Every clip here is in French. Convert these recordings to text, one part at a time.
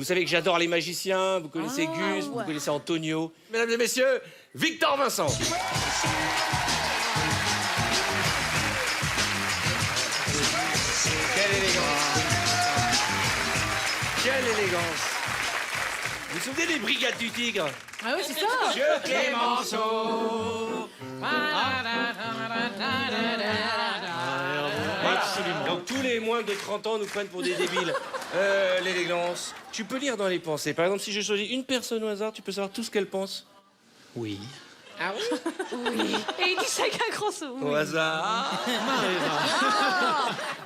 Vous savez que j'adore les magiciens, vous connaissez Gus, vous connaissez Antonio. Mesdames et messieurs, Victor Vincent. Quelle élégance. Quelle élégance. Vous vous souvenez des Brigades du Tigre? Ah oui, c'est ça. Monsieur Clémenceau. Absolument. Donc tous les moins de 30 ans nous prennent pour des débiles. L'élégance. Tu peux lire dans les pensées. Par exemple, si je choisis une personne au hasard, tu peux savoir tout ce qu'elle pense. Oui. Ah oui? Oui. Et il dit chacun grand sourire. Au hasard.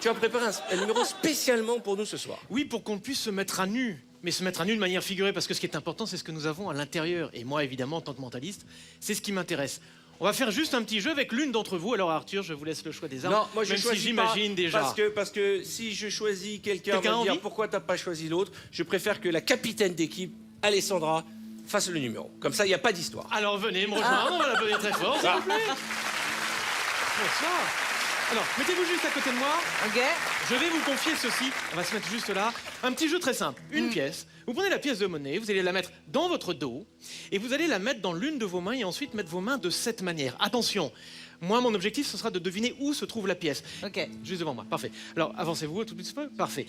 Tu as préparé un numéro spécialement pour nous ce soir. Oui, pour qu'on puisse se mettre à nu. Mais se mettre à nu de manière figurée, parce que ce qui est important, c'est ce que nous avons à l'intérieur. Et moi, évidemment, en tant que mentaliste, c'est ce qui m'intéresse. On va faire juste un petit jeu avec l'une d'entre vous. Alors Arthur, je vous laisse le choix des armes. Non, moi je même choisis si j'imagine pas, déjà. Parce que si je choisis quelqu'un va me dire pourquoi t'as pas choisi l'autre, je préfère que la capitaine d'équipe, Alessandra, fasse le numéro. Comme ça, il n'y a pas d'histoire. Alors venez me rejoindre, on va l'applaudir très fort, s'il vous plaît. Bonsoir. Alors, mettez-vous juste à côté de moi. Ok. Je vais vous confier ceci. On va se mettre juste là. Un petit jeu très simple. Une pièce. Vous prenez la pièce de monnaie, vous allez la mettre dans votre dos et vous allez la mettre dans l'une de vos mains et ensuite mettre vos mains de cette manière. Attention. Moi, mon objectif, ce sera de deviner où se trouve la pièce. Ok. Juste devant moi. Parfait. Alors, avancez-vous tout de suite. Parfait.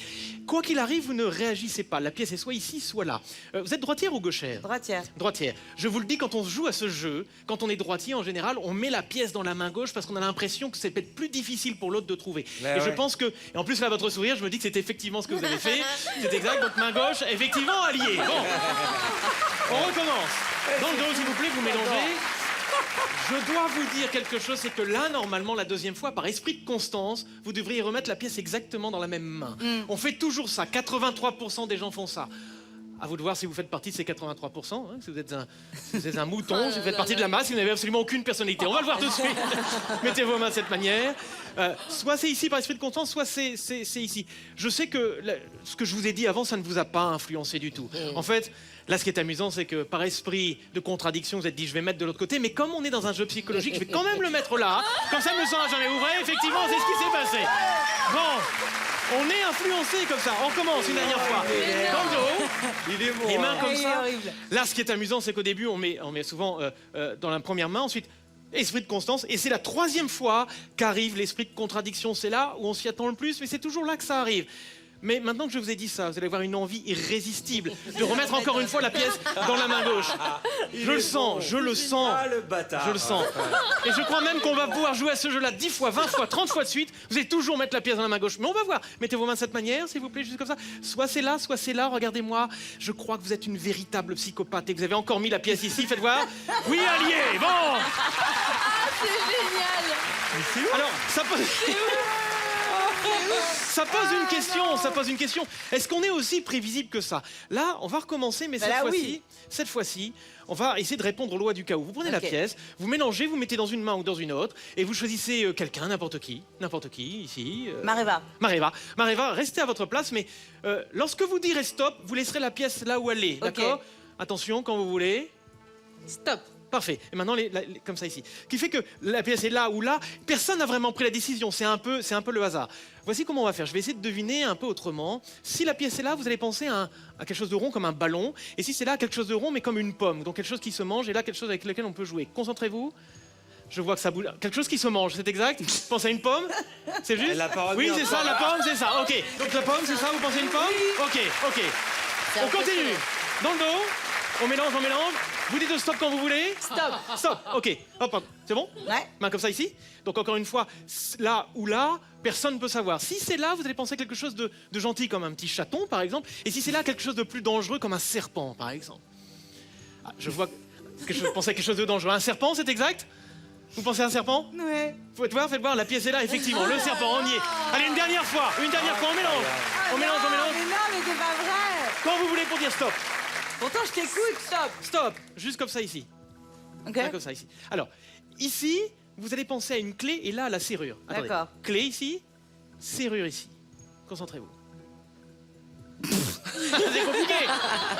Quoi qu'il arrive, vous ne réagissez pas. La pièce est soit ici, soit là. Vous êtes droitière ou gauchère? Droitière. Droitière. Je vous le dis, quand on se joue à ce jeu, quand on est droitier, en général, on met la pièce dans la main gauche parce qu'on a l'impression que c'est peut-être plus difficile pour l'autre de trouver. Et je pense que... Et en plus, là, votre sourire, je me dis que c'est effectivement ce que vous avez fait. C'est exact. Donc, main gauche, effectivement, allié. Bon. On recommence. Dans le dos, s'il vous plaît, vous mélangez. Je dois vous dire quelque chose, c'est que là, normalement, la deuxième fois, par esprit de constance, vous devriez remettre la pièce exactement dans la même main. On fait toujours ça. 83% des gens font ça. À vous de voir si vous faites partie de ces 83%, hein, si vous êtes un mouton, si vous faites partie de la masse, si vous n'avez absolument aucune personnalité. On va le voir tout de suite. Mettez vos mains de cette manière. Soit c'est ici par esprit de constance, soit c'est ici. Je sais que ce que je vous ai dit avant, ça ne vous a pas influencé du tout. En fait, là, ce qui est amusant, c'est que par esprit de contradiction, vous êtes dit, je vais mettre de l'autre côté, mais comme on est dans un jeu psychologique, je vais quand même le mettre là. Comme ça, me sens jamais ouvré. Effectivement, c'est ce qui s'est passé. Bon. On est influencé comme ça. On commence une dernière fois. Dans le dos. Il est bon. Les mains comme Il est ça. horrible. Là, ce qui est amusant, c'est qu'au début, on met souvent dans la première main, ensuite esprit de constance. Et c'est la troisième fois qu'arrive l'esprit de contradiction. C'est là où on s'y attend le plus, mais c'est toujours là que ça arrive. Mais maintenant que je vous ai dit ça, vous allez avoir une envie irrésistible de remettre encore une fois la pièce dans la main gauche. Je le sens, je le sens. Ah, le bâtard. Je le sens. Et je crois même qu'on va pouvoir jouer à ce jeu-là 10 fois, 20 fois, 30 fois de suite. Vous allez toujours mettre la pièce dans la main gauche. Mais on va voir. Mettez vos mains de cette manière, s'il vous plaît, juste comme ça. Soit c'est là, soit c'est là. Regardez-moi. Je crois que vous êtes une véritable psychopathe et que vous avez encore mis la pièce ici. Faites voir. Oui, allié. Bon. C'est génial. Alors, ça pose une question. Est-ce qu'on est aussi prévisible que ça? Là, on va recommencer, mais cette fois-ci, on va essayer de répondre aux lois du chaos. Vous prenez la pièce, vous mélangez, vous mettez dans une main ou dans une autre, et vous choisissez quelqu'un, n'importe qui, ici. Mareva. Mareva, restez à votre place, mais lorsque vous direz stop, vous laisserez la pièce là où elle est, d'accord? Attention, quand vous voulez. Stop. Parfait. Et maintenant, comme ça ici. Ce qui fait que la pièce est là ou là, personne n'a vraiment pris la décision. C'est un peu le hasard. Voici comment on va faire. Je vais essayer de deviner un peu autrement. Si la pièce est là, vous allez penser à quelque chose de rond comme un ballon. Et si c'est là, quelque chose de rond mais comme une pomme. Donc quelque chose qui se mange et là, quelque chose avec lequel on peut jouer. Concentrez-vous. Je vois que ça bouge. Quelque chose qui se mange, c'est exact? Pensez à une pomme? C'est juste? Oui, c'est ça, la pomme, c'est ça. Ok. Donc la pomme, c'est ça, vous pensez à une pomme? Ok. On continue. Dans le dos. On mélange. Vous dites stop quand vous voulez. Stop. Ok. Hop. C'est bon? Ouais. Main comme ça ici. Donc encore une fois, là ou là, personne ne peut savoir. Si c'est là, vous allez penser à quelque chose de gentil comme un petit chaton, par exemple. Et si c'est là, quelque chose de plus dangereux comme un serpent, par exemple. Ah, je vois que je pensais à quelque chose de dangereux. Un serpent, c'est exact? Vous pensez à un serpent? Ouais. Faites voir, la pièce est là, effectivement. Le serpent, on y est. Allez, une dernière fois, on mélange. On mélange. Mais non, mais c'est pas vrai. Quand vous voulez pour dire stop. Pourtant, je t'écoute. Stop. Juste comme ça ici. Ok. Là, comme ça ici. Alors, ici, vous allez penser à une clé et là à la serrure. Attendez. D'accord. Clé ici, serrure ici. Concentrez-vous. C'est compliqué.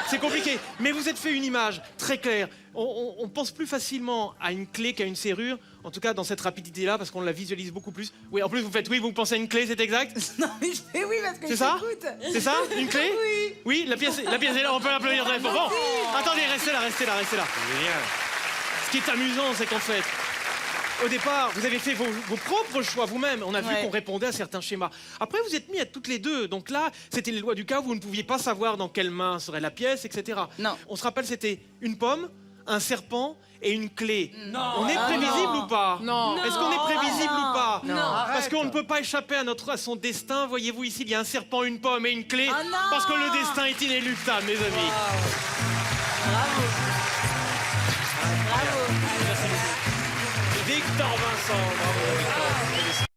C'est compliqué. Mais vous êtes fait une image très claire. On pense plus facilement à une clé qu'à une serrure. En tout cas, dans cette rapidité-là, parce qu'on la visualise beaucoup plus. Oui, en plus, vous faites oui, vous pensez à une clé, c'est exact? Non, mais je fais oui parce que C'est je ça? t'écoute. C'est ça? Une clé? Oui. Oui, la pièce est là, on peut l'applaudir très fort. Bon, attendez, restez là. Génial. Ce qui est amusant, c'est qu'en fait, au départ, vous avez fait vos propres choix vous-même. On a vu Ouais. qu'on répondait à certains schémas. Après, vous êtes mis à toutes les deux. Donc là, c'était les lois du cas. Vous ne pouviez pas savoir dans quelle main serait la pièce, etc. Non. On se rappelle, c'était une pomme, un serpent et une clé. Non. On est Ah, prévisible non. ou pas? Non. Est-ce qu'on est prévisible Non. ou pas? Non. Parce qu'on ne peut pas échapper à son destin. Voyez-vous ici, il y a un serpent, une pomme et une clé. Ah, non. Parce que le destin est inéluctable, mes amis. Bravo. Bravo. Victor Vincent, bravo.